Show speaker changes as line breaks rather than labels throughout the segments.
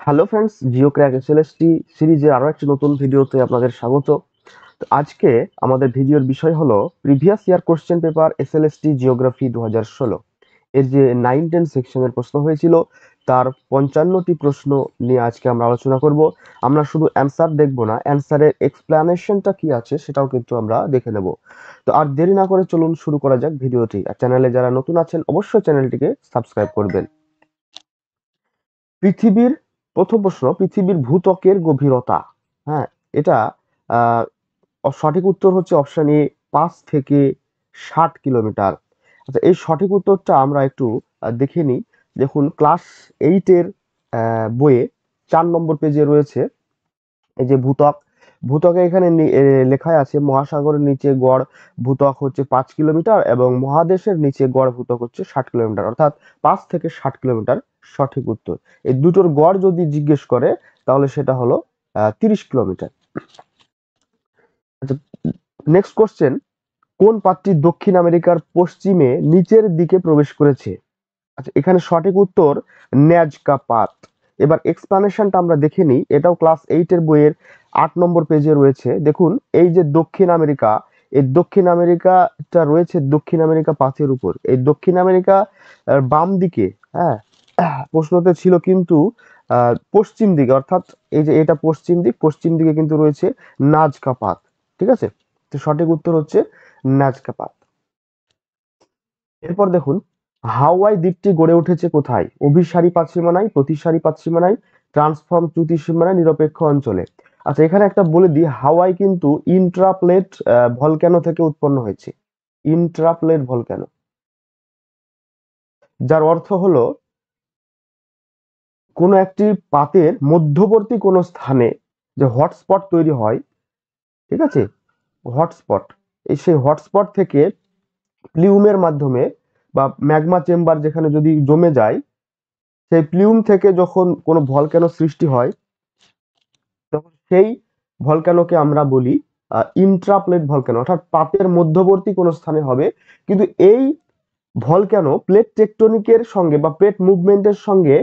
Hello friends, Jio crack SLST সিরিজের আরো একটি নতুন ভিডিওতে আপনাদের স্বাগত। তো আজকে আমাদের ভিডিওর বিষয় হলো previous year question paper SLST geography 2016 এর যে 9-10 সেকশনের প্রশ্ন হয়েছিল তার 55টি প্রশ্ন নিয়ে আজকে আমরা আলোচনা করব। আমরা শুধু অ্যান্সার দেখব না, অ্যান্সারের এক্সপ্লেনেশনটা কি আছে সেটাও কিন্তু আমরা দেখে নেব। তো আর দেরি না করে চলুন শুরু করা যাক ভিডিওটি। আর চ্যানেলে যারা নতুন আছেন অবশ্যই চ্যানেলটিকে সাবস্ক্রাইব করবেন। পৃথিবীর প্রথম প্রশ্ন, পৃথিবীর ভূত্বকের গভীরতা। হ্যাঁ, এটা আহ, সঠিক উত্তর হচ্ছে অপশন এ 5 থেকে 60 কিলোমিটার। আচ্ছা, এই সঠিক উত্তরটা আমরা একটু দেখে নিই। দেখুন, ক্লাস 8-এর বইয়ে 4 নম্বর পেজে রয়েছে এই যে ভূত্বক। ভূত্বকে এখানে লেখায় আছে মহাসাগরের নিচে গড় ভূত্বক হচ্ছে 5 কিলোমিটার এবং মহাদেশের নিচে গড় ভূত্বক হচ্ছে 60 কিলোমিটার, অর্থাৎ 5 থেকে 60 কিলোমিটার সঠিক উত্তর। এই দুটোর গড় যদি জিজ্ঞেস করে তাহলে সেটা হলো 30 কিলোমিটার। আচ্ছা, নেক্সট কোশ্চেন, কোন পাতটি দক্ষিণ আমেরিকার পশ্চিমে নিচের দিকে প্রবেশ করেছে? আচ্ছা, এখানে সঠিক উত্তর ন্যাজকা পাত। এবার এক্সপ্লানেশনটা আমরা দেখে নিই। এটাও ক্লাস 8-এর বইয়ের 8 নম্বর পেজে রয়েছে। দেখুন, এই যে দক্ষিণ আমেরিকা, এই দক্ষিণ আমেরিকাটা রয়েছে দক্ষিণ আমেরিকা পাতের উপর। এই দক্ষিণ আমেরিকা বাম দিকে, হ্যাঁ, প্রশ্নতে ছিল কিন্তু পশ্চিম দিকে, অর্থাৎ এই যে এটা পশ্চিম দিক, পশ্চিম দিকে কিন্তু রয়েছে নাজকা পাত। ঠিক আছে, তো সঠিক উত্তর হচ্ছে নাজকা পাত। এরপর দেখুন, হাওয়াই দ্বীপটি গড়ে উঠেছে কোথায়? অভিসারী পাতসীমানায়, প্রতিসারী পাতসীমানায়, ট্রান্সফর্ম চ্যুতি সীমানায়, নিরপেক্ষ অঞ্চলে। আচ্ছা, এখানে একটা বলে দিই, হাওয়াই কিন্তু ইন্ট্রাপ্লেট ভলক্যানো থেকে উৎপন্ন হয়েছে। ইন্ট্রাপ্লেট ভলক্যানো, যার অর্থ হলো কোনো একটি পাতের মধ্যবর্তী কোনো স্থানে যে হটস্পট তৈরি হয়, ঠিক আছে, হটস্পট, এই সেই হটস্পট থেকে প্লিউমের মাধ্যমে বা ম্যাগমা চেম্বার যেখানে যদি জমে যায়, সেই প্লিউম থেকে যখন কোনো ভলক্যানো সৃষ্টি হয় তখন সেই ভলক্যানোকে আমরা বলি ইন্ট্রাপ্লেট ভলক্যানো, অর্থাৎ পাতের মধ্যবর্তী কোনো স্থানে হবে। কিন্তু এই ভলক্যানো প্লেট টেকটনিকের সঙ্গে বা প্লেট মুভমেন্টের সঙ্গে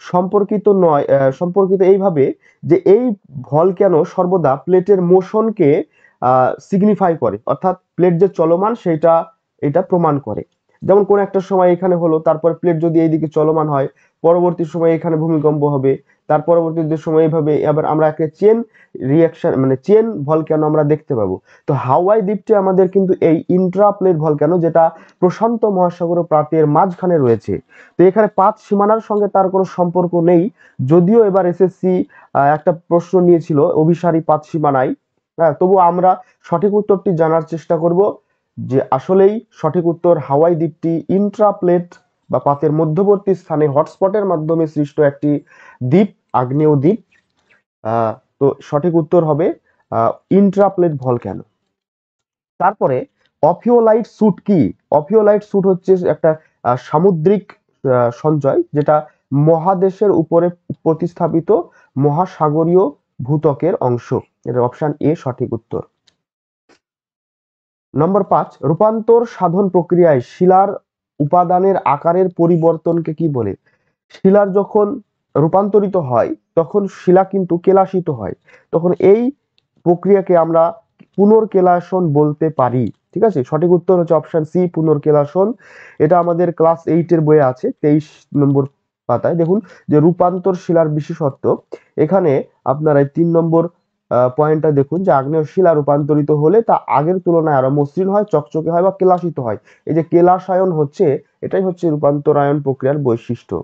সম্পর্কিত নয়। সম্পর্কিত এইভাবে যে এই ভলক্যানো সর্বদা প্লেটের মোশনকে সিগনিফাই করে, অর্থাৎ প্লেট যে চলমান সেটা এটা প্রমাণ করে। যেমন কোন একটা সময় এখানে হলো, তারপর প্লেট যদি এইদিকে চলমান হয়, পরবর্তী সময় এখানে ভূমিকম্প হবে, তার পরবর্তী সময় এইভাবে আবার আমরা একটা চেন রিয়াকশন মানে চেন ভলক্যানো আমরা দেখতে পাবো। তো হাওয়াই দ্বীপটি আমাদের কিন্তু এই ইন্ট্রাপ্লেট ভলক্যানো, যেটা প্রশান্ত মহাসাগর ও প্রাতের মাঝখানে রয়েছে। তো এখানে পাত সীমানার সঙ্গে তার কোনো সম্পর্ক নেই, যদিও এবার এসএসসি একটা প্রশ্ন নিয়েছিল অভিসারী পাত সীমানায়। হ্যাঁ, তবু আমরা সঠিক উত্তরটি জানার চেষ্টা করব যে আসলেই সঠিক উত্তর হাওয়াই দ্বীপটি ইন্ট্রাপ্লেট বা পাতের মধ্যবর্তী স্থানে হটস্পটের মাধ্যমে সৃষ্ট একটি দ্বীপ, আগ্নেয় দ্বীপ। আহ, তো সঠিক উত্তর হবে ইন্ট্রাপ্লেট ভলক্যানো। তারপরে অফিওলাইট স্যুট কি? অফিওলাইট স্যুট হচ্ছে একটা সামুদ্রিক সঞ্চয়, যেটা মহাদেশের উপরে প্রতিস্থাপিত মহাসাগরীয় ভূত্বকের অংশ। এটা অপশন এ সঠিক উত্তর। নম্বর 5, রূপান্তর সাধন প্রক্রিয়ায় শিলার উপাদানের আকারের পরিবর্তনকে কি বলে? শিলার যখন রূপান্তরিত হয় তখন শিলা কিন্তু কেলাসিত হয়, তখন এই প্রক্রিয়াকে আমরা পুনর্কেলাসন বলতে পারি। ঠিক আছে, সঠিক উত্তর হচ্ছে অপশন সি, পুনর্কেলাসন। এটা আমাদের ক্লাস 8-এর বইয়ে আছে 23 নম্বর পাতায়। দেখুন যে রূপান্তর শিলার বিশেষত্ব, এখানে আপনারা 3 নম্বর পয়েন্টটা দেখুন যে আগ্নেয় শিলা রূপান্তরিত হলে তা আগের তুলনায় আরো মসৃণ হয়, চকচকে হয় বা কেলাসিত হয়। এই যে কেলাসায়ন হচ্ছে, এটাই হচ্ছে রূপান্তরায়ন প্রক্রিয়ার বৈশিষ্ট্য।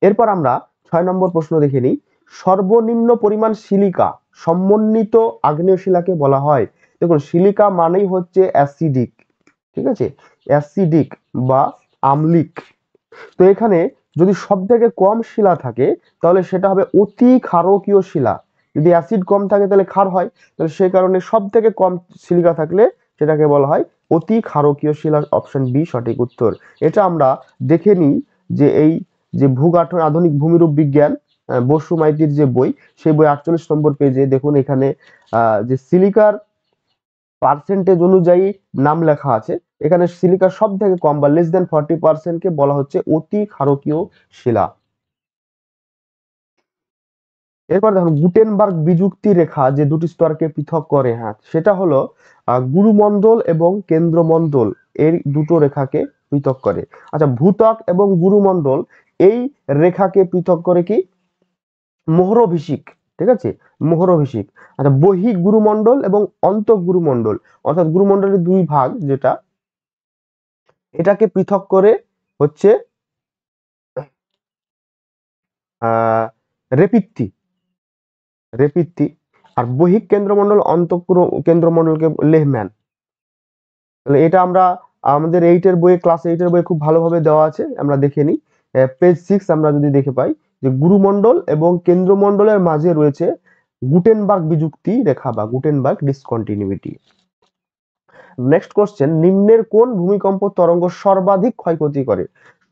এরপর আমরা 6 নম্বর প্রশ্ন দেখে নিই। সর্বনিম্ন পরিমাণ সিলিকা সমন্বিত আগ্নেয় শিলাকে বলা হয়। দেখুন, সিলিকা মানেই হচ্ছে অ্যাসিডিক, ঠিক আছে, অ্যাসিডিক বা আম্লিক। তো এখানে যদি সব থেকে কম শিলা থাকে তাহলে সেটা হবে অতি ক্ষারকীয় শিলা। যদি অ্যাসিড কম থাকে তাহলে ক্ষার হয়, তাহলে সেই কারণে সব থেকে কম সিলিকা থাকলে সেটাকে বলা হয় অতি ক্ষারকীয় শিলা। অপশন বি সঠিক উত্তর। এটা আমরা দেখে নিই যে এই যে ভূগাঠন আধুনিক ভূমিরূপ বিজ্ঞান, বসু মাইতির যে বই, সেই বই 48 নম্বর পেজে দেখুন এখানে যে সিলিকার পার্সেন্টেজ অনুযায়ী নাম লেখা আছে। এখানে সিলিকা সব থেকে কম বা লেস দেন 40% কে বলা হচ্ছে অতি ক্ষারকীয় শিলা। এরপর দেখুন গুটেনবার্গ বিযুক্তি রেখা যে দুটি স্তরকে পৃথক করে, হ্যাঁ সেটা হলো গুরুমণ্ডল এবং কেন্দ্রমণ্ডল, এই দুটো রেখাকে পৃথক করে। আচ্ছা, ভূত্বক এবং গুরুমণ্ডল এই রেখাকে পৃথক করে কি মোহরভিষিক, ঠিক আছে, মোহরভিষিক। আচ্ছা, বহিঃ গুরুমণ্ডল এবং অন্তঃগুরুমণ্ডল, অর্থাৎ গুরুমণ্ডলের দুই ভাগ যেটা, এটাকে পৃথক করে হচ্ছে আহ রেপিত্তি, রেপিত্তি। আর বহিঃ কেন্দ্রমণ্ডল কেন্দ্রমণ্ডলকে লেহম্যান। তাহলে এটা আমরা আমাদের এইটের বইয়ে, ক্লাস এইটের বইয়ে খুব ভালোভাবে দেওয়া আছে, আমরা দেখে নিই। পেজ 6 আমরা যদি দেখে পাই যে গুরুমণ্ডল এবং কেন্দ্রমণ্ডলের মাঝে রয়েছে গুটেনবার্গ বিযুক্তি রেখা বা গুটেনবার্গ ডিসকন্টিনিউইটি। নেক্সট কোশ্চেন, নিম্নের কোন ভূমিকম্প তরঙ্গ সর্বাধিক ক্ষয়ক্ষতি করে?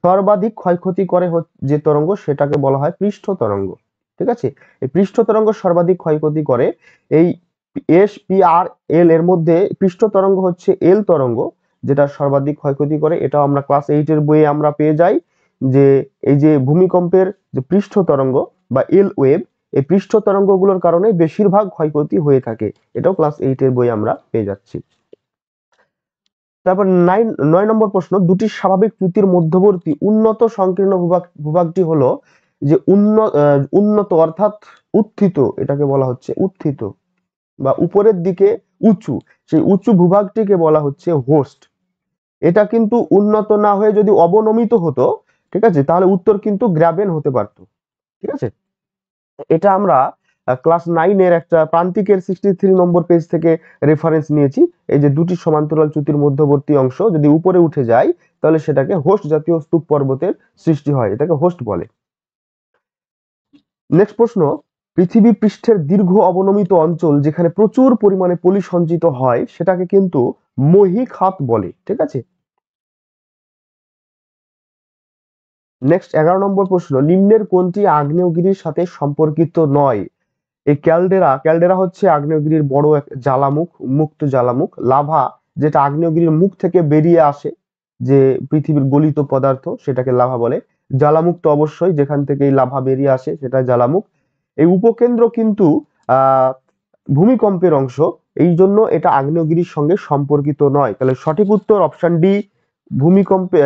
সর্বাধিক ক্ষয়ক্ষতি করে যে তরঙ্গ সেটাকে বলা হয় পৃষ্ঠ তরঙ্গ, ঠিক আছে। এই পৃষ্ঠ তরঙ্গ সর্বাধিক ক্ষয়ক্ষতি করে। এই SPRL এর মধ্যে পৃষ্ঠ তরঙ্গ হচ্ছে এল তরঙ্গ, যেটা সর্বাধিক ক্ষয়ক্ষতি করে। এটাও আমরা ক্লাস 8 এর বইয়ে আমরা পেয়ে যাই যে এই যে ভূমিকম্পের যে পৃষ্ঠ তরঙ্গ বা এল ওয়েভ, এই পৃষ্ঠ তরঙ্গগুলোর কারণে বেশিরভাগ ক্ষয়ক্ষতি হয়ে থাকে। এটাও ক্লাস 8 এর বইয়ে আমরা পেয়ে যাচ্ছি। তারপর 9 নম্বর প্রশ্ন, দুটি স্বাভাবিক চ্যুতির মধ্যবর্তী উন্নত সংকীর্ণ ভূভাগটি হলো যে উন্নত অর্থাৎ উত্থিত, এটাকে বলা হচ্ছে উত্থিত বা উপরের দিকে উঁচু, সেই উঁচু ভূভাগটিকে বলা হচ্ছে হোস্ট। এটা কিন্তু উন্নত না হয়ে যদি অবনমিত হতো, ঠিক আছে, তাহলে উত্তর কিন্তু গ্রাবেন হতে পারতো, ঠিক আছে। এটা আমরা ক্লাস 9 এর একটা প্রান্তিকের 63 নম্বর পেজ থেকে রেফারেন্স নিয়েছি। এই যে দুটি সমান্তরাল চ্যুতির মধ্যবর্তী অংশ যদি উপরে উঠে যায় তাহলে সেটাকে হোস্ট জাতীয় স্তূপ পর্বতের সৃষ্টি হয়, এটাকে হোস্ট বলে। নেক্সট প্রশ্ন, পৃথিবী পৃষ্ঠের দীর্ঘ অবনমিত অঞ্চল যেখানে প্রচুর পরিমাণে পলি সঞ্চিত হয় সেটাকে কিন্তু মহীখাত বলে, ঠিক আছে। নেক্সট 11 নম্বর প্রশ্ন, নিম্নের কোনটি আগ্নেয়গিরির সাথে সম্পর্কিত নয়? এই ক্যালডেরা হচ্ছে আগ্নেয়গিরির বড় এক জ্বালামুখ, মুক্ত জ্বালামুখ। লাভা যেটা আগ্নেয়গিরির মুখ থেকে বেরিয়ে আসে, যে পৃথিবীর গলিত পদার্থ, সেটাকে লাভা বলে। জ্বালামুখ তো অবশ্যই, যেখান থেকে এই লাভা বেরিয়ে আসে সেটা জ্বালামুখ। এই উপকেন্দ্র কিন্তু আহ ভূমিকম্পের অংশ, এই জন্য এটা আগ্নেয়গিরির সঙ্গে সম্পর্কিত নয়। তাহলে সঠিক উত্তর অপশন ডি, ভূমিকম্পের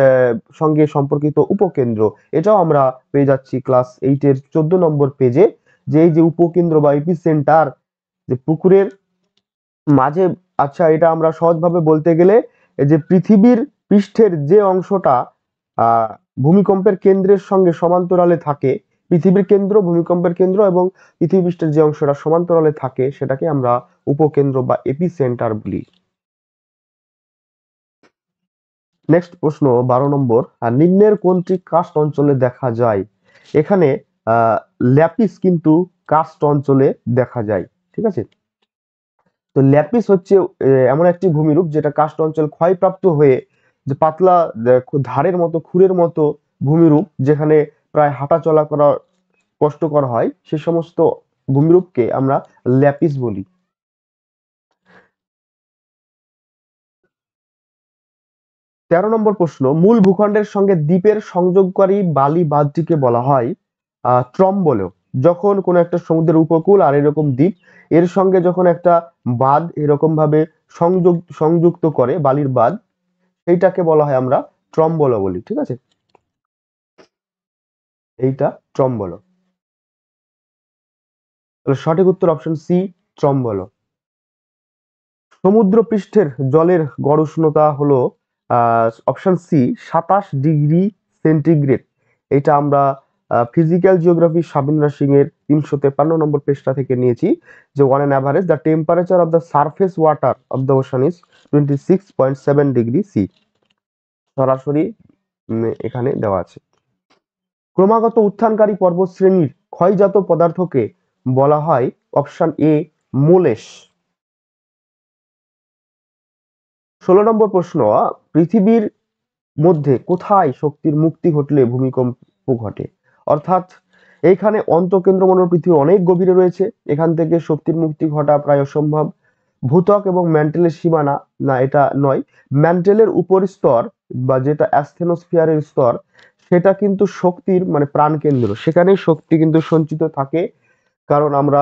সঙ্গে সম্পর্কিত উপকেন্দ্র। এটাও আমরা পেয়ে যাচ্ছি ক্লাস 8 এর 14 নম্বর পেজে, যে এই যে উপকেন্দ্র বা এপিসেন্টার, যে পুকুরের মাঝে। আচ্ছা, এটা আমরা সহজভাবে বলতে গেলে এই যে পৃথিবীর পৃষ্ঠের যে অংশটা আহ ভূমিকম্পের কেন্দ্রের সঙ্গে সমান্তরালে থাকে, পৃথিবীর কেন্দ্র, ভূমিকম্পের কেন্দ্র এবং পৃথিবী পৃষ্ঠের যে অংশটা সমান্তরালে থাকে সেটাকে আমরা উপকেন্দ্র বা এপিসেন্টার বলি। নেক্সট প্রশ্ন 12 নম্বর, নিম্নের কোনটি কার্স্ট অঞ্চলে দেখা যায়? এখানে ল্যাপিস কিন্তু কার্স্ট অঞ্চলে দেখা যায়, ঠিক আছে। তো ল্যাপিস হচ্ছে এমন একটি ভূমিরূপ যেটা কার্স্ট অঞ্চল ক্ষয়প্রাপ্ত হয়ে যে পাতলা ধারের মতো, খুরের মতো ভূমিরূপ, যেখানে প্রায় হাঁটা চলা করা কষ্টকর হয়, সে সমস্ত ভূমিরূপকে আমরা ল্যাপিস বলি। 13 নম্বর প্রশ্ন, মূল ভূখণ্ডের সঙ্গে দ্বীপের সংযোগকারী বালি বাঁধটিকে বলা হয় ট্রম্বলো। যখন কোনো একটা সমুদ্রের উপকূল আর এরকম দ্বীপ, এর সঙ্গে যখন একটা বাঁধ এরকম ভাবে সংযুক্ত করে, বালির বাঁধ, এইটাকে বলা হয় আমরা ট্রম্বলো বলি, ঠিক আছে। এইটা ট্রম্বলো। তাহলে সঠিক উত্তর অপশন সি, ট্রম্বলো। সমুদ্র পৃষ্ঠের জলের গড় উষ্ণতা হলো অপশন সি 27 ডিগ্রি সেন্টিগ্রেড। এটা আমরা ফিজিক্যাল জিওগ্রাফি সাবিন্দ্রা সিং এর 353 নম্বর পৃষ্ঠা থেকে নিয়েছি, যে on an average the temperature of the surface water of the ocean is 26.7 degree C. সরাসরি এখানে দেওয়া আছে। ক্রমাগত উত্থানকারী পর্বতশ্রেণীর ক্ষয়জাত পদার্থকে বলা হয় অপশন এ মোলেস। 16 নম্বর প্রশ্ন, পৃথিবীর মধ্যে কোথায় শক্তির মুক্তি ঘটলে ভূমিকম্প ঘটে? অর্থাৎ এইখানে অন্তঃকেন্দ্রমণ্ডল পৃথিবী অনেক গভীরে রয়েছে, এখান থেকে শক্তির মুক্তি ঘটা প্রায় অসম্ভব। ভূত্বক এবং ম্যান্টেলের সীমানা, না এটা নয়, ম্যান্টেলের উপর স্তর বা যেটা অ্যাস্থেনোস্ফিয়ারের স্তর, সেটা কিন্তু শক্তির মানে প্রাণকেন্দ্র, সেখানে শক্তি কিন্তু সঞ্চিত থাকে। কারণ আমরা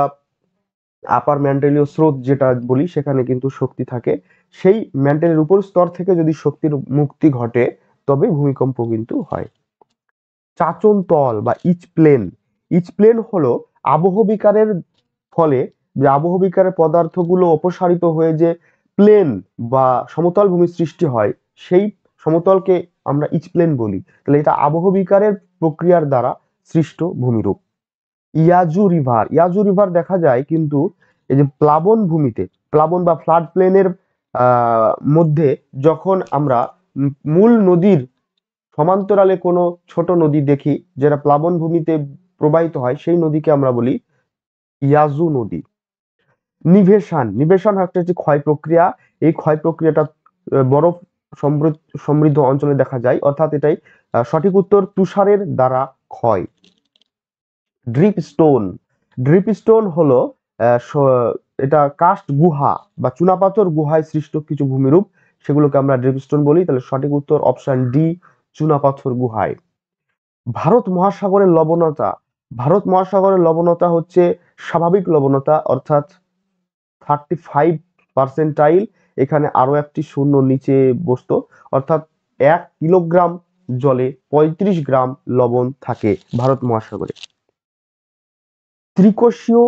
আপার ম্যান্টেলীয় স্রোত যেটা বলি সেখানে কিন্তু শক্তি থাকে। সেই ম্যান্টেলের উপর স্তর থেকে যদি শক্তির মুক্তি ঘটে তবে ভূমিকম্প কিন্তু হয়। চাচন তল বা ইচ প্লেন হলো আবহবিকারের ফলে যে আবহবিকারের পদার্থগুলো অপসারিত হয়ে যে প্লেন বা সমতল ভূমির সৃষ্টি হয়, সেই সমতলকে আমরা ইচ প্লেন বলি। তাহলে এটা আবহবিকারের প্রক্রিয়ার দ্বারা সৃষ্ট ভূমিরূপ। ইয়াজু রিভার দেখা যায় কিন্তু এই যে প্লাবন ভূমিতে, প্লাবন বা ফ্লাড প্লেনের মধ্যে যখন আমরা মূল নদীর সমান্তরালে কোনো ছোট নদী দেখি যেটা প্লাবন ভূমিতে প্রবাহিত হয়, সেই নদীকে আমরা বলি ইয়াজু নদী। নিভেশন একটা হচ্ছে ক্ষয় প্রক্রিয়া। এই ক্ষয় প্রক্রিয়াটা বরফ সমৃদ্ধ অঞ্চলে দেখা যায়, অর্থাৎ এটাই সঠিক উত্তর তুষারের দ্বারা ক্ষয়। ড্রিপ স্টোন হলো এটা কাস্ট গুহা বা চুনাপাথর গুহায় সৃষ্ট কিছু ভূমিরূপ, সেগুলোকে আমরা ড্রিপ স্টোন বলি। তাহলে সঠিক উত্তর অপশন ডি, চুনাপাথর গুহায়। ভারত মহাসাগরের লবণতা, ভারত মহাসাগরের লবণতা হচ্ছে স্বাভাবিক লবণতা, অর্থাৎ 35%। এখানে আরো একটি শূন্য নিচে বসতো, অর্থাৎ 1 কিলোগ্রাম জলে 35 গ্রাম লবণ থাকে ভারত মহাসাগরে। ত্রিকোষীয়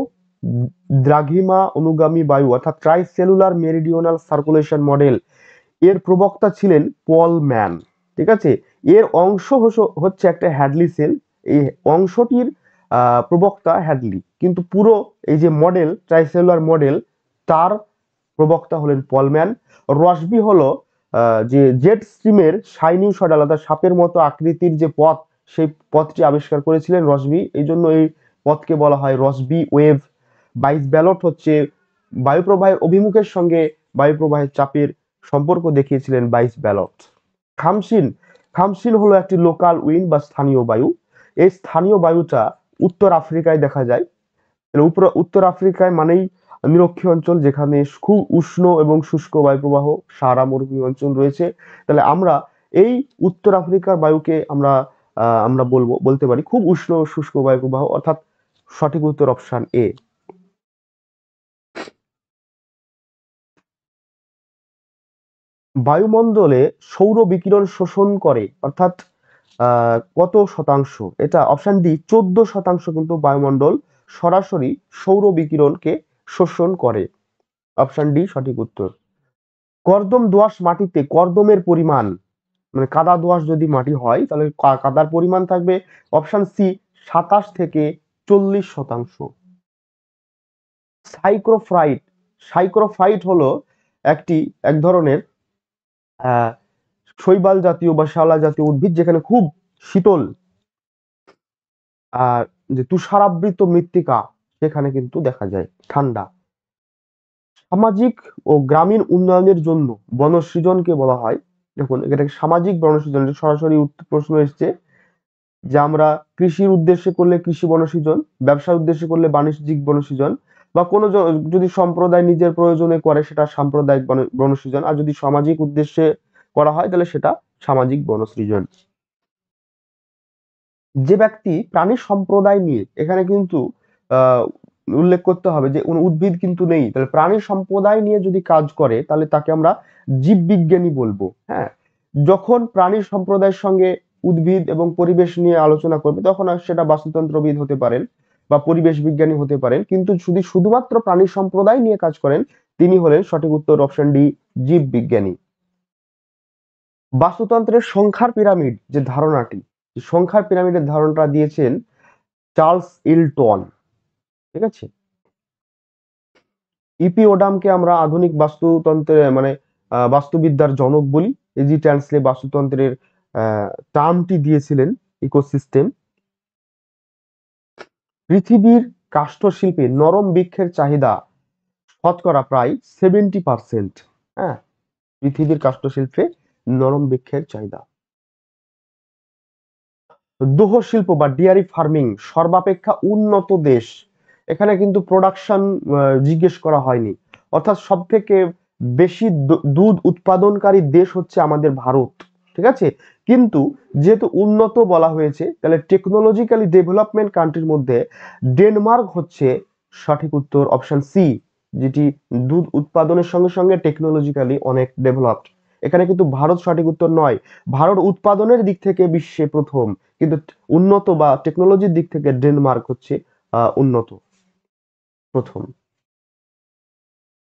দ্রাঘিমা অনুগামী বায়ু অর্থাৎ ট্রাইসেলুলার মেরিডিওনাল সার্কুলেশন মডেল এর প্রবক্তা ছিলেন পল ম্যান। ঠিক আছে, এর অংশ হচ্ছে একটা হ্যাডলি সেল। এই অংশটির প্রবক্তা হ্যাডলি, কিন্তু পুরো এই যে মডেল ট্রাইসেলুলার মডেল তার প্রবক্তা হলেন পলম্যান। রসবি হলো যে জেট স্ট্রিমের সাইনিউসয়েডাল অর্থাৎ সাপের মতো আকৃতির যে পথ, সেই পথটি আবিষ্কার করেছিলেন রসবি, এই জন্য এই পথকে বলা হয় রসবি ওয়েভ। বাইস ব্যালট হচ্ছে বায়ুপ্রবাহের অভিমুখের সঙ্গে বায়ুপ্রবাহের চাপের সম্পর্ক দেখিয়েছিলেন বাইস ব্যালট। খামসিন হলো একটি লোকাল উইন্ড বা স্থানীয় বায়ু। এই স্থানীয় বায়ুটা উত্তর আফ্রিকায় দেখা যায়। উত্তর আফ্রিকায় মানেই নিরক্ষীয় অঞ্চল, যেখানে খুব উষ্ণ এবং শুষ্ক বায়ুপ্রবাহ, সাহারা মরুভূমি অঞ্চল রয়েছে। তাহলে আমরা এই উত্তর আফ্রিকার বায়ুকে আমরা বলতে পারি খুব উষ্ণ ও শুষ্ক বায়ুপ্রবাহ, অর্থাৎ সঠিক উত্তর অপশন এ। বায়ুমণ্ডলে সৌর বিকিরণ শোষণ করে অর্থাৎ কত শতাংশ? এটা অপশন ডি, 14% কিন্তু বায়ুমণ্ডল সরাসরি সৌর বিকিরণকে শোষণ করে। অপশন ডি সঠিক উত্তর। কর্দম দোআঁশ মাটিতে কর্দমের পরিমাণ, মানে কাদা দোআঁশ যদি মাটি হয় তাহলে কাদার পরিমাণ থাকবে অপশন সি 27 থেকে 40%। সাইক্রোফাইট হলো এক ধরনের শৈবাল জাতীয় বা শ্যাওলা জাতীয় উদ্ভিদ, যেখানে খুব শীতল আর যে তুষারাবৃত মৃত্তিকা সেখানে কিন্তু দেখা যায় ঠান্ডা। সামাজিক ও গ্রামীণ উন্নয়নের জন্য বনসৃজনকে বলা হয়, দেখুন এটাকে সামাজিক বনসৃজন, সরাসরি প্রশ্ন এসছে যে আমরা কৃষির উদ্দেশ্যে করলে কৃষি বনসৃজন, ব্যবসার উদ্দেশ্যে করলে বাণিজ্যিক বনসৃজন, বা কোনো যদি সম্প্রদায় নিজের প্রয়োজনে করে সেটা সাম্প্রদায়িক বনসৃজন, আর যদি সামাজিক উদ্দেশ্যে করা হয় তাহলে সেটা সামাজিক বনসৃজন। যে ব্যক্তি প্রাণী সম্প্রদায় নিয়ে, এখানে কিন্তু উল্লেখ করতে হবে যে উদ্ভিদ কিন্তু নেই, তাহলে প্রাণী সম্প্রদায় নিয়ে যদি কাজ করে তাহলে তাকে আমরা জীববিজ্ঞানী বলবো। হ্যাঁ, যখন প্রাণী সম্প্রদায়ের সঙ্গে উদ্ভিদ এবং পরিবেশ নিয়ে আলোচনা করবে তখন সেটা বাস্তুতন্ত্রবিদ হতে পারেন বা পরিবেশ বিজ্ঞানী হতে পারেন, কিন্তু যদি শুধুমাত্র প্রাণী সম্প্রদায় নিয়ে কাজ করেন তিনি হলেন সঠিক উত্তর অপশন ডি, জীববিজ্ঞানী। বাস্তুতন্ত্রের সংখ্যার পিরামিড যে ধারণাটি, সংখ্যার পিরামিডের ধারণাটা দিয়েছেন চার্লস ইলটন। ঠিক আছে, ইপিওডামকে আমরা আধুনিক বাস্তুতন্ত্রের মানে বাস্তুবিদ্যার জনক বলি। এজি ট্যান্সলে বাস্তুতন্ত্রের টার্মটি দিয়েছিলেন ইকোসিস্টেম। পৃথিবীর কাষ্ঠশিল্পে নরম বৃক্ষের চাহিদা শতকরা প্রায় 70%। হ্যাঁ, পৃথিবীর কাষ্ঠশিল্পে নরম বৃক্ষের চাহিদা। দুগ্ধ শিল্প বা ডেয়ারি ফার্মিং সর্বাপেক্ষা উন্নত দেশ, এখানে কিন্তু প্রোডাকশন জিজ্ঞেস করা হয়নি, অর্থাৎ সব থেকে বেশি দুধ উৎপাদনকারী দেশ হচ্ছে আমাদের ভারত। ঠিক আছে, কিন্তু যেহেতু উন্নত বলা হয়েছে, তাহলে টেকনোলজিক্যালি ডেভেলপমেন্ট কান্ট্রির মধ্যে ডেনমার্ক হচ্ছে সঠিক উত্তর, অপশন সি, যেটি দুধ উৎপাদনের সঙ্গে সঙ্গে টেকনোলজিক্যালি অনেক ডেভেলপড। এখানে কিন্তু ভারত সঠিক উত্তর নয়। ভারত উৎপাদনের দিক থেকে বিশ্বে প্রথম, কিন্তু উন্নত বা টেকনোলজির দিক থেকে ডেনমার্ক হচ্ছে উন্নত প্রথম।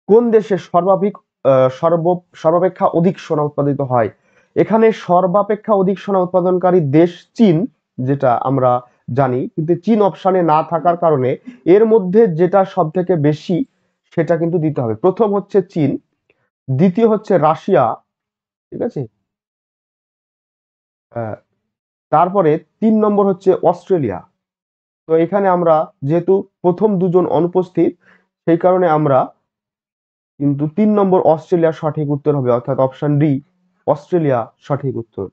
কোন দেশে সর্বাপেক্ষা অধিক সোনা উৎপাদিত হয়? এখানে সর্বাপেক্ষা অধিক সোনা উৎপাদনকারী দেশ চীন, যেটা আমরা জানি, কিন্তু চীন অপশনে না থাকার কারণে এর মধ্যে যেটা সব থেকে বেশি সেটা কিন্তু দিতে হবে। প্রথম হচ্ছে চীন, দ্বিতীয় হচ্ছে রাশিয়া, ঠিক আছে, তারপরে 3 নম্বর হচ্ছে অস্ট্রেলিয়া। তো এখানে আমরা যেহেতু প্রথম দুজন অনুপস্থিত, সেই কারণে আমরা কিন্তু 3 নম্বর অস্ট্রেলিয়া সঠিক উত্তর হবে, অর্থাৎ অপশন ডি, অস্ট্রেলিয়া সঠিক উত্তর।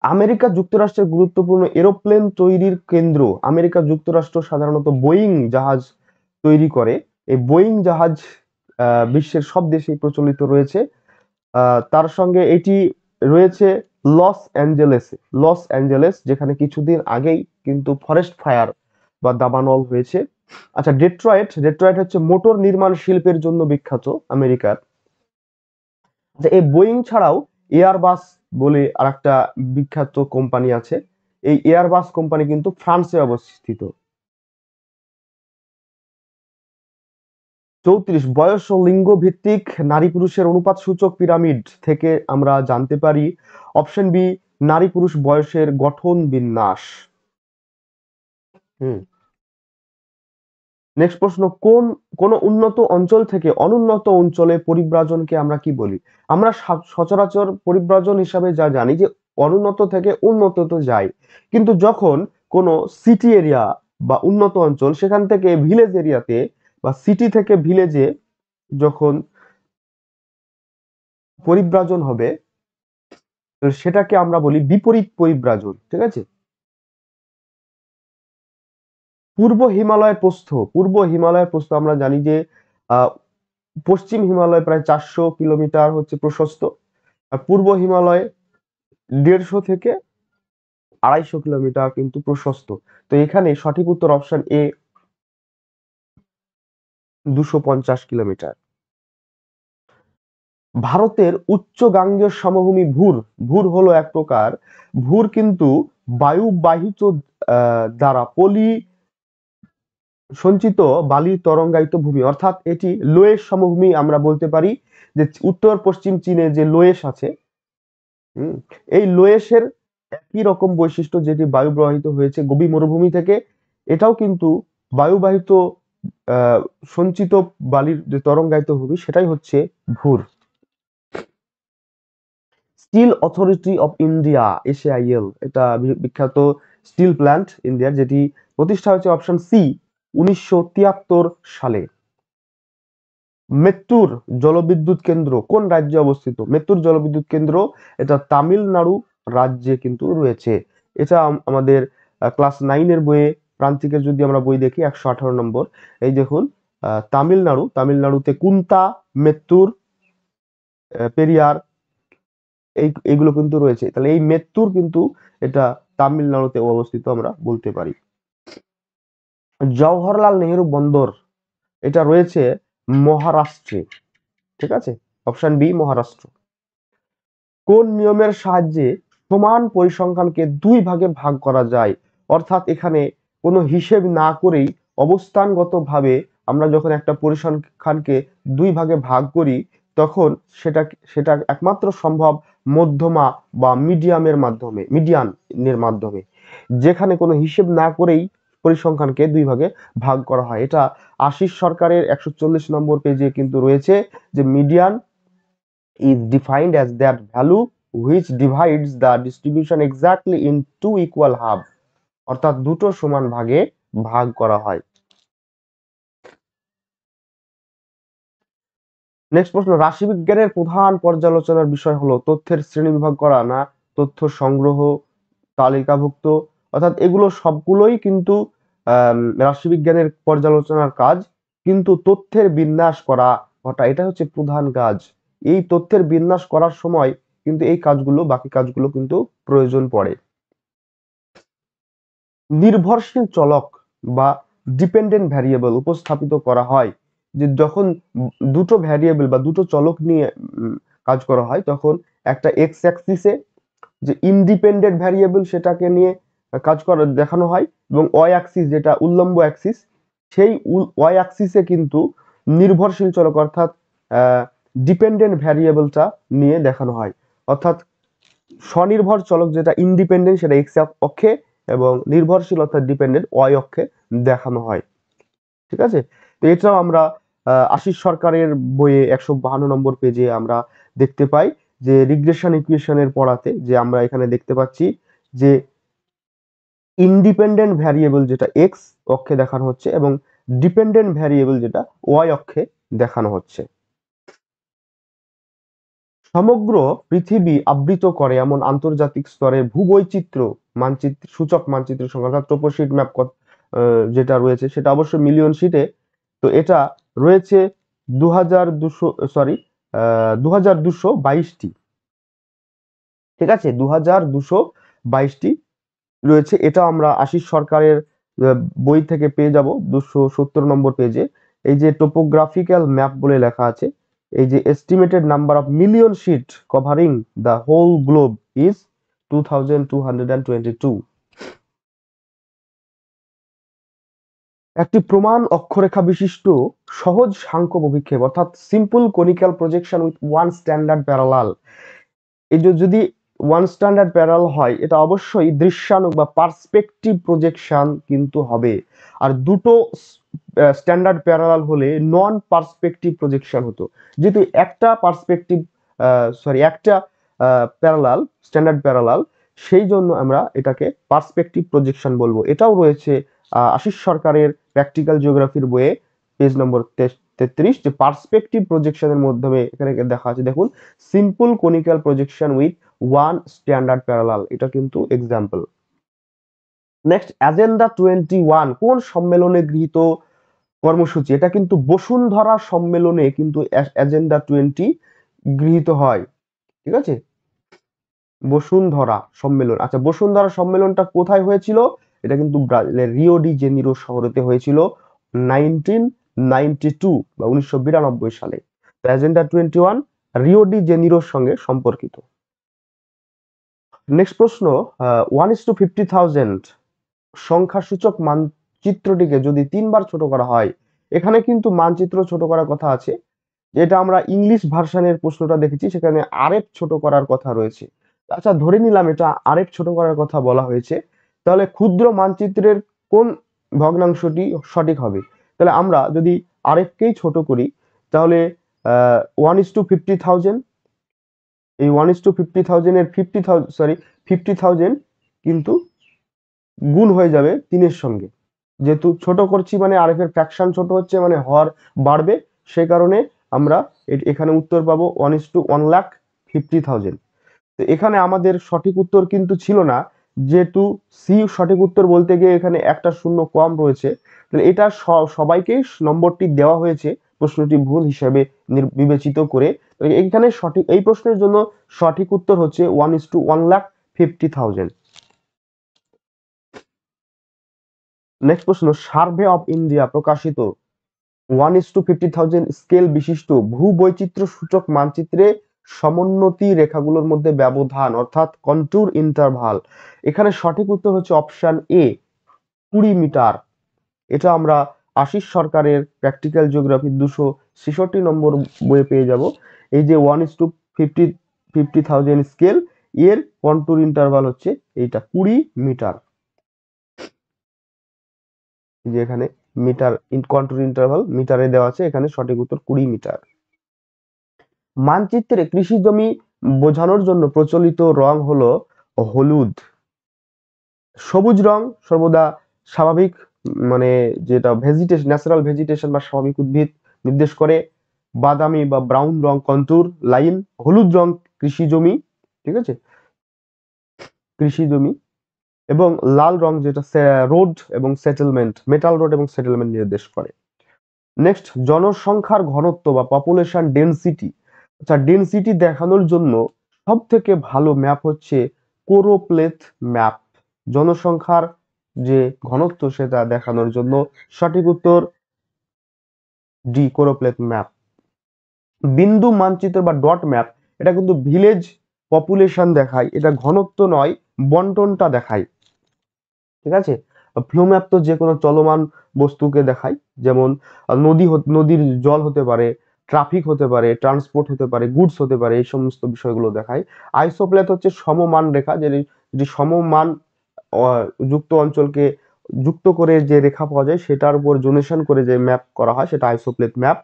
আমেরিকা যুক্তরাষ্ট্রের গুরুত্বপূর্ণ এরোপ্লেন তৈরির কেন্দ্র। আমেরিকা যুক্তরাষ্ট্র সাধারণত বোয়িং জাহাজ তৈরি করে। এই বোয়িং জাহাজ বিশ্বের সব দেশেই প্রচলিত রয়েছে। তার সঙ্গে এটি রয়েছে লস অ্যাঞ্জেলেস, যেখানে কিছুদিন আগেই কিন্তু ফরেস্ট ফায়ার বা দাবানল হয়েছে। আচ্ছা, ডেট্রয়েট হচ্ছে মোটর নির্মাণ শিল্পের জন্য বিখ্যাত আমেরিকার। যে এই বোয়িং ছাড়াও এয়ারবাস বলে আরেকটা বিখ্যাত কোম্পানি আছে। এই এয়ারবাস কোম্পানি কিন্তু ফ্রান্সে অবস্থিত। 34, বয়স ও লিঙ্গ ভিত্তিক নারী পুরুষের অনুপাত সূচক পিরামিড থেকে আমরা জানতে পারি, অপশন বি, নারী পুরুষ বয়সের গঠন বিন্যাস। হুম। নেক্সট প্রশ্ন, কোন উন্নত অঞ্চল থেকে অনুন্নত অঞ্চলে পরিব্রাজনকে আমরা কি বলি? আমরা সচরাচর পরিব্রাজন হিসাবে যা জানি যে অনুন্নত থেকে উন্নততে যায়, কিন্তু যখন কোনো সিটি এরিয়া বা উন্নত অঞ্চল সেখান থেকে ভিলেজ এরিয়াতে বা সিটি থেকে ভিলেজে যখন পরিব্রাজন হবে, সেটাকে আমরা বলি বিপরীত পরিব্রাজন, ঠিক আছে। পূর্ব হিমালয়ের প্রস্থ আমরা জানি যে আহ পশ্চিম হিমালয় প্রায় 400 কিলোমিটার হচ্ছে প্রশস্ত, আর পূর্ব হিমালয় 150 থেকে 250 কিলোমিটার কিন্তু প্রশস্ত। তো এখানে সঠিক উত্তর অপশন এ, 250 কিলোমিটার। ভারতের উচ্চ গাঙ্গেয় সমভূমি ভুর হলো এক প্রকার, ভুর কিন্তু বায়ুবাহিত দ্বারা পলি সঞ্চিত বালির তরঙ্গায়িত ভূমি, অর্থাৎ এটি লোয়েস সমভূমি আমরা বলতে পারি। যে উত্তর পশ্চিম চীনে যে লোয়েস আছে, এই লোয়েসের একই রকম বৈশিষ্ট্য, যেটি বায়ু প্রবাহিত হয়েছে গভীর মরুভূমি থেকে, এটাও কিন্তু বায়ুবাহিত আহ সঞ্চিত বালির যে তরঙ্গায়িত ভূমি, সেটাই হচ্ছে ভুর। স্টিল অথরিটি অফ ইন্ডিয়া, এসএআইএল, এটা বিখ্যাত স্টিল প্ল্যান্ট ইন্ডিয়ার, যেটি প্রতিষ্ঠা হয়েছে অপশন সি, 1973 সালে। মেত্তুর জলবিদ্যুৎ কেন্দ্র কোন রাজ্যে অবস্থিত? মেত্তুর জলবিদ্যুৎ কেন্দ্র এটা তামিলনাড়ু রাজ্যে কিন্তু রয়েছে। এটা আমাদের ক্লাস 9-এর বইয়ে, প্রান্তিকের যদি আমরা বই দেখি 118 নম্বর, এই দেখুন, তামিলনাড়ুতে কুন্তা, মেত্তুর, পেরিয়ার, এইগুলো কিন্তু রয়েছে। তাহলে এই মেত্তুর কিন্তু এটা তামিলনাড়ুতে অবস্থিত আমরা বলতে পারি। জওহরলাল নেহেরু বন্দর এটা রয়েছে মহারাষ্ট্রে, ঠিক আছে, অপশন বি, মহারাষ্ট্র। কোন নিয়মের সাহায্যে সমান পরিসংখ্যানকে 2 ভাগে ভাগ করা যায়? অর্থাৎ এখানে কোনো হিসেব না করেই অবস্থানগতভাবে আমরা যখন একটা পরিসংখ্যানকে 2 ভাগে ভাগ করি, তখন সেটা একমাত্র সম্ভব মধ্যমা বা মিডিয়ানের মাধ্যমে, যেখানে কোনো হিসেব না করেই পরিসংখ্যানকে 2 ভাগে ভাগ করা হয়। এটা আশিস সরকারের 140 নম্বর পেজে কিন্তু রয়েছে, যে median is defined as that value which divides the distribution exactly in two equal half, অর্থাৎ দুটো সমান ভাগে ভাগ করা হয়। নেক্সট প্রশ্ন, রাশিবিজ্ঞানের প্রধান পর্যালোচনার বিষয় হলো তথ্যের শ্রেণীবিভাগ করা না তথ্য সংগ্রহ তালিকাভুক্ত, অর্থাৎ এগুলো সবগুলোই কিন্তু রাশিবিজ্ঞানের পর্যালোচনার কাজ, কিন্তু তথ্যের বিন্যাস করা, এটা হচ্ছে প্রধান কাজ। এই তথ্যের বিন্যাস করার সময় কিন্তু এই কাজগুলো, বাকি কাজগুলো কিন্তু প্রয়োজন পড়ে। নির্ভরশীল চলক বা ডিপেন্ডেন্ট ভ্যারিয়েবল উপস্থাপিত করা হয় যে যখন দুটো ভ্যারিয়েবল বা দুটো চলক নিয়ে কাজ করা হয়, তখন একটা এক্স অ্যাক্সিসে যে ইন্ডিপেন্ডেন্ট ভ্যারিয়েবল সেটাকে নিয়ে কাজ করা দেখানো হয়, এবং ওয়াই অ্যাক্সিস যেটা উল্লম্ব অ্যাক্সিস, সেই ওয়াই অ্যাক্সিসে কিন্তু নির্ভরশীল চলক অর্থাৎ ডিপেন্ডেন্ট ভ্যারিয়েবলটা নিয়ে দেখানো হয়। অর্থাৎ স্বনির্ভর চলক যেটা ইন্ডিপেন্ডেন্ট সেটা এক্স অক্ষে, এবং নির্ভরশীল অর্থাৎ ডিপেন্ডেন্ট ওয়াই অক্ষে দেখানো হয়। ঠিক আছে, তো এটাও আমরা আশিস সরকারের বইয়ে 152 নম্বর পেজে আমরা দেখতে পাই যে রিগ্রেশন ইকুয়েশনের পড়াতে যে আমরা এখানে দেখতে পাচ্ছি যে ইন্ডিপেন্ডেন্ট ভ্যারিয়েবল যেটা এক্স অক্ষে দেখানো হচ্ছে এবং ডিপেন্ডেন্ট ভ্যারিয়েবল যেটা ওয়াই অক্ষে দেখানো হচ্ছে। সমগ্র পৃথিবী আবৃত করে এমন আন্তর্জাতিক স্তরে ভূবৈচিত্র্য মানচিত্র সূচক মানচিত্র সংখ্যা অর্থাৎ ট্রোপোশিট ম্যাপ যেটা রয়েছে সেটা অবশ্যই মিলিয়ন শিটে। তো এটা রয়েছে 2222 ঠিক আছে, 2222টি রয়েছে। এটা আমরা আশিস সরকারের বই থেকে পেয়ে যাব 270 নম্বর পেজে। এই যে টোপোগ্রাফিক্যাল ম্যাপ বলে লেখা আছে, এই যে estimated number of million sheet covering the whole globe is 2222। একটি প্রমাণ অক্ষরেখা বিশিষ্ট সহজ সাংখ্য অভিক্ষেপ অর্থাৎ simple conical projection with one standard parallel. এই যে যদি ওয়ান স্ট্যান্ডার্ড প্যারালাল হয় এটা অবশ্যই দৃশ্যানুক বা পার্সপেক্টিভ প্রজেকশন কিন্তু হবে, আর দুটো স্ট্যান্ডার্ড প্যারালাল হলে নন পার্সপেক্টিভ প্রজেকশন হতো। যেহেতু একটা পার্সপেক্টিভ একটা প্যারালাল স্ট্যান্ডার্ড প্যারালাল, সেই জন্য আমরা এটাকে পার্সপেক্টিভ প্রজেকশন বলবো। এটাও রয়েছে আশিস সরকারের প্র্যাকটিক্যাল জিওগ্রাফির বইয়ে পেজ নম্বর 33 যে পার্সপেক্টিভ প্রজেকশনের মাধ্যমে এখানে দেখা আছে, দেখুন simple conical projection with one standard parallel, এটা কিন্তু এক্সাম্পল। নেক্সট এজেন্ডা 21 কোন সম্মেলনে গৃহীত কর্মসূচি? এটা কিন্তু বসুন্ধরা সম্মেলনে কিন্তু এজেন্ডা 20 গৃহীত হয়। ঠিক আছে, বসুন্ধরা সম্মেলন। আচ্ছা, বসুন্ধরা সম্মেলনটা কোথায় হয়েছিল? এটা কিন্তু ব্রাজিলের রিও ডি জেনিরো শহরেতে হয়েছিল 1992 বা 1992 সালে। তো এজেন্ডা 21 রিও ডি জেনিরোর সঙ্গে সম্পর্কিত। নেক্সট প্রশ্ন, 1:50,000 সংখ্যাসূচক মানচিত্রটিকে যদি 3 বার ছোট করা হয়, এখানে কিন্তু মানচিত্র ছোট করার কথা আছে, যেটা আমরা ইংলিশ ভার্সনের প্রশ্নটা দেখেছি সেখানে আরএফ ছোট করার কথা রয়েছে। আচ্ছা, ধরে নিলাম এটা আরএফ ছোট করার কথা বলা হয়েছে, তাহলে ক্ষুদ্র মানচিত্রের কোন ভগ্নাংশটি সঠিক হবে? তাহলে আমরা যদি আরএফ কেই ছোট করি তাহলে 1:50,000, এই 1:50,000 এর 50,000 কিন্তু গুণ হয়ে যাবে 3 এর সঙ্গে। যেহেতু ছোট করছি মানে আরএফ এর ফ্র্যাকশন ছোট হচ্ছে মানে হর বাড়বে, সেই কারণে আমরা এখানে উত্তর পাবো 1:1,50,000। তো এখানে আমাদের সঠিক উত্তর কিন্তু ছিল না, যেহেতু সি সঠিক উত্তর বলতে গিয়ে এখানে একটা শূন্য কম রয়েছে, তাহলে এটা সবাইকেই নম্বরটি দেওয়া হয়েছে প্রশ্নটি ভুল হিসেবে বিবেচিত করে। এইখানে সঠিক, এই প্রশ্নের জন্য সঠিক উত্তর হচ্ছে 1:1,50,000। নেক্সট প্রশ্ন, সার্ভে অফ ইন্ডিয়া প্রকাশিত 1:50,000 স্কেল বিশিষ্ট ভূবৈচিত্র্য সূচক মানচিত্রে সমোন্নতি রেখাগুলোর মধ্যে ব্যবধান অর্থাৎ কন্ট্যুর ইন্টারভাল, এখানে সঠিক উত্তর হচ্ছে অপশন এ 20 মিটার। এটা আমরা আশিস সরকারের প্র্যাকটিক্যাল জিওগ্রাফি 266 নম্বর বইয়ে পেয়ে যাব। এই যে 1:50,000 স্কেল, এর কন্ট্যুর ইন্টারভাল হচ্ছে এইটা 20 মিটার। যে এখানে মিটার কন্ট্যুর ইন্টারভাল মিটারে দেওয়া আছে, এখানে সঠিক উত্তর 20 মিটার। মানচিত্রে কৃষি জমি বোঝানোর জন্য প্রচলিত রং হলো হলুদ। সবুজ রং সর্বদা স্বাভাবিক মানে যেটা ভেজিটেশন, ন্যাচারাল ভেজিটেশন বা স্বাভাবিক উদ্ভিদ নির্দেশ করে। বাদামি বা ব্রাউন রং কন্ট্যুর লাইন। হলুদ রং কৃষি জমি, ঠিক আছে, কৃষি জমি। এবং লাল রং যেটা রোড এবং সেটেলমেন্ট, মেটাল রোড এবং সেটেলমেন্ট নির্দেশ করে। নেক্সট, জনসংখ্যার ঘনত্ব বা পপুলেশন ডেনসিটি। আচ্ছা, ডেনসিটি দেখানোর জন্য সব থেকে ভালো ম্যাপ হচ্ছে কোরোপ্লেথ ম্যাপ, জনসংখ্যার যে ঘনত্ব সেটা দেখানোর জন্য। সঠিক উত্তর ডি, কোরোপ্লেথ ম্যাপ। বিন্দু মানচিত্র বা ডট ম্যাপ, এটা কিন্তু ভিলেজ পপুলেশন দেখায়, এটা ঘনত্ব নয়, বন্টনটা দেখায়। ঠিক আছে। ফ্লো ম্যাপ তো যে কোনো চলমান বস্তুকে দেখায়, যেমন নদীর জল হতে পারে, ট্রাফিক হতে পারে, ট্রান্সপোর্ট হতে পারে, গুডস হতে পারে, এই সমস্ত বিষয়গুলো দেখায়। আইসোপ্লেথ হচ্ছে সমমান রেখা, যেটি সমমান যুক্ত অঞ্চলকে যুক্ত করে যে রেখা পাওয়া যায় সেটার উপর জোনেশন করে যে ম্যাপ করা হয় সেটা আইসোপ্লেথ ম্যাপ।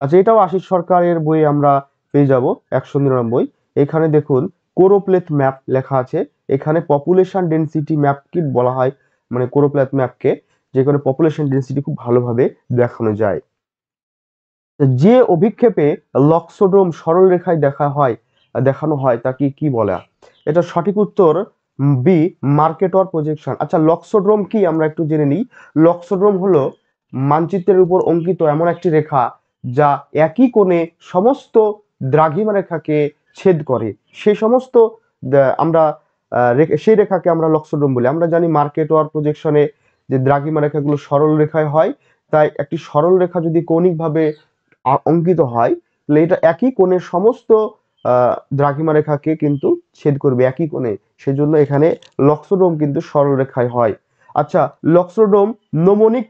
আচ্ছা, এটাও আশিস সরকারের বই আমরা পেয়ে যাব 199। এখানে দেখুন কোরোপ্লেথ ম্যাপ লেখা আছে। এখানে পপুলেশন ডেনসিটি ম্যাপ কি বলা হয়, মানে কোরোপ্লেথ ম্যাপকে, যেখানে পপুলেশন ডেনসিটি খুব ভালোভাবে দেখানো যায়। যে অভিক্ষেপে লক্সোড্রোম সরল রেখায় দেখানো হয় তাকে কি বলে? এটা সঠিক উত্তর বি, মার্কেটর প্রজেকশন। আচ্ছা, লক্সোড্রোম কি আমরা একটু জেনে নিই। লক্সোড্রোম হলো মানচিত্রের উপর অঙ্কিত এমন একটি রেখা যা একই কোণে সমস্ত দ্রাঘিমা রেখাকে ছেদ করে। সেই সমস্ত আমরা সেই রেখাকে আমরা লক্সোড্রোম বলি। আমরা জানি মার্কেটর প্রজেকশনে যে দ্রাঘিমা রেখাগুলো সরল রেখায় হয়, তাই একটি সরল রেখা যদি কৌণিকভাবে অঙ্কিত হয় তাহলে এটা একই কোণের সমস্ত দ্রাঘিমা রেখাকে কিন্তু ছেদ করবে একই কোণে, সেজন্য এখানে লক্সোড্রোম কিন্তু সরল রেখায় হয়। আচ্ছা, লক্সোড্রোম নোমোনিক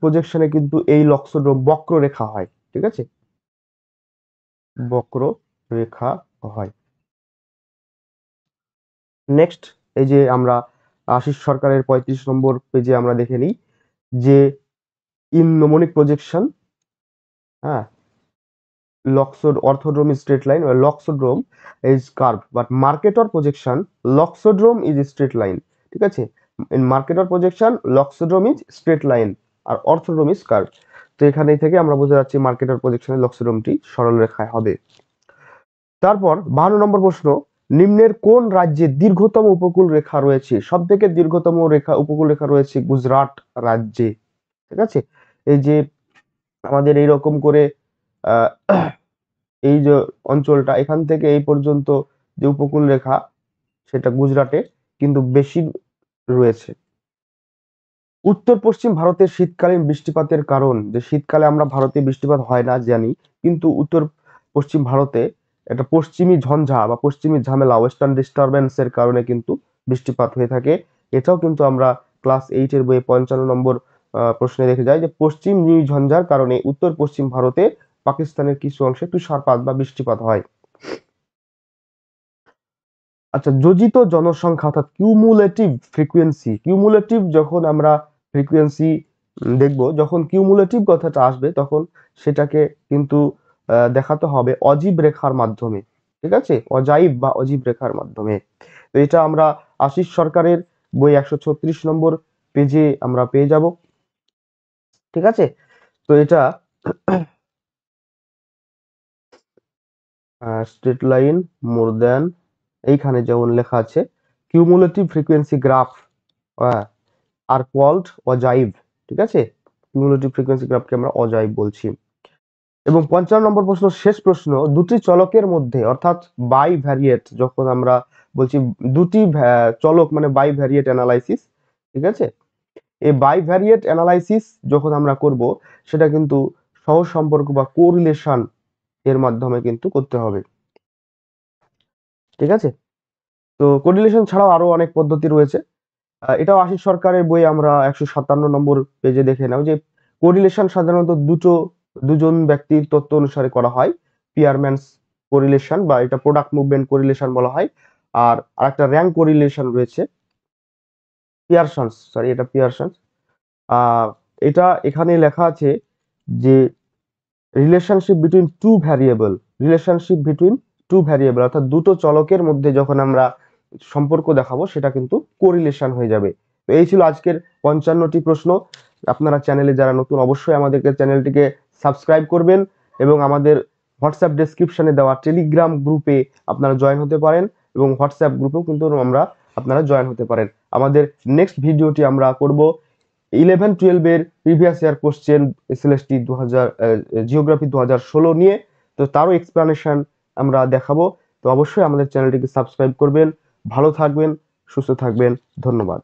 প্রজেকশনে কিন্তু এই লক্সোড্রোম বক্র রেখা হয়। ঠিক আছে, বক্র রেখা হয়। নেক্সট, এই যে আমরা আশিস সরকারের 35 নম্বর পেজে আমরা দেখে নিই যে ইন নোমোনিক প্রজেকশন, হ্যাঁ, orthodrome is straight line, or loxodrome is curved, but Mercator projection loxodrome is straight line। ঠিক আছে, in Mercator projection loxodrome is straight line R orthodrome is curved। তো এখানে থেকে আমরা বুঝতে যাচ্ছি Mercator প্রজেকশনে লক্সোড্রোমটি সরল রেখায় হবে। তারপর 52 নম্বর প্রশ্ন, নিম্নের কোন রাজ্যে দীর্ঘতম উপকূল রেখা রয়েছে? সব থেকে দীর্ঘতম উপকূল রেখা রয়েছে গুজরাট রাজ্যে। ঠিক আছে, এই যে আমাদের এইরকম করে আহ এই যে অঞ্চলটা এখান থেকে এই পর্যন্ত যে উপকূল রেখা সেটা গুজরাটে কিন্তু বেশি রয়েছে। উত্তর পশ্চিম ভারতের শীতকালীন বৃষ্টিপাতের কারণ, যে শীতকালে আমরা ভারতে বৃষ্টিপাত হয় না জানি, কিন্তু উত্তর পশ্চিম ভারতে একটা পশ্চিমী ঝঞ্ঝা বা পশ্চিমী ঝামেলা, ওয়েস্টার্ন ডিস্টারবেন্সের কারণে কিন্তু বৃষ্টিপাত হয়ে থাকে। এটাও কিন্তু আমরা ক্লাস 8 এর বইয়ে 55 নম্বর প্রশ্নে দেখে যাই যে পশ্চিম ঝঞ্ঝার কারণে উত্তর পশ্চিম ভারতে পাকিস্তানের কিছু অংশে তুষারপাত বা বৃষ্টিপাত হয়। আচ্ছা, যোজিত জনসংখ্যা অর্থাৎ কিউমুলেটিভ যখন আমরা ফ্রিকোয়েন্সি দেখব, যখন কিউমুলেটিভ কথাটা আসবে তখন সেটাকে কিন্তু দেখাতে হবে অজীব রেখার মাধ্যমে। ঠিক আছে, অজাইব বা অজীব রেখার মাধ্যমে। তো এটা আমরা আশিস সরকারের বই 136 নম্বর পেজে আমরা পেয়ে যাব। ঠিক আছে, তো এটা স্ট্রেট লাইন মোর দেন, এইখানে যেমন লেখা আছে কিউমুলেটিভ ফ্রিকোয়েন্সি গ্রাফ আর কল্ড অজাইব। ঠিক আছে, কিউমুলেটিভ ফ্রিকোয়েন্সি গ্রাফকে আমরা অজাইব বলছি। এবং 55 নম্বর প্রশ্ন, শেষ প্রশ্ন, দুটি চলকের মধ্যে অর্থাৎ বাই ভ্যারিয়েট, যখন আমরা বলছি দুটি চলক মানে বাই ভ্যারিয়েট অ্যানালাইসিস। ঠিক আছে, এই বাই ভ্যারিয়েট অ্যানালাইসিস যখন আমরা করব সেটা কিন্তু সহসম্পর্ক বা কোরিলেশন এর মাধ্যমে কিন্তু করতে হবে। ঠিক আছে, তো কোরিলেশন ছাড়াও আরো অনেক পদ্ধতি রয়েছে। এটাও আশিস সরকারের বই আমরা 157 নম্বর পেজে দেখে নাও যে কোরিলেশন সাধারণত দুজন ব্যক্তির তত্ত্ব অনুসারে করা হয়। পিয়ারম্যানস কোরিলেশন বা এটা প্রোডাক্ট মুভমেন্ট কোরিলেশন বলা হয়। আর আরেকটা র্যাঙ্ক কোরিলেশন রয়েছে, এটা পিয়ারসন্স। এটা এখানে লেখা আছে যে রিলেশনশিপ বিটুইন টু ভ্যারিয়েবল অর্থাৎ দুটো চলকের মধ্যে যখন আমরা সম্পর্ক দেখাবো সেটা কিন্তু কোরিলেশন হয়ে যাবে। তো এই ছিল আজকের 55টি প্রশ্ন। আপনারা চ্যানেলে যারা নতুন অবশ্যই আমাদেরকে চ্যানেলটিকে সাবস্ক্রাইব করবেন এবং আমাদের হোয়াটসঅ্যাপ ডেসক্রিপশনে দেওয়া টেলিগ্রাম গ্রুপে আপনারা জয়েন হতে পারেন এবং হোয়াটসঅ্যাপ গ্রুপেও কিন্তু আপনারা জয়েন হতে পারেন। আমাদের নেক্সট ভিডিওটি আমরা করব 11-12 এর previous year question SLST 2000 geography 2016 নিয়ে, তো তারও এক্সপ্লানেশন আমরা দেখাবো। তো অবশ্যই আমাদের চ্যানেলটিকে সাবস্ক্রাইব করবেন। ভালো থাকবেন, সুস্থ থাকবেন। ধন্যবাদ।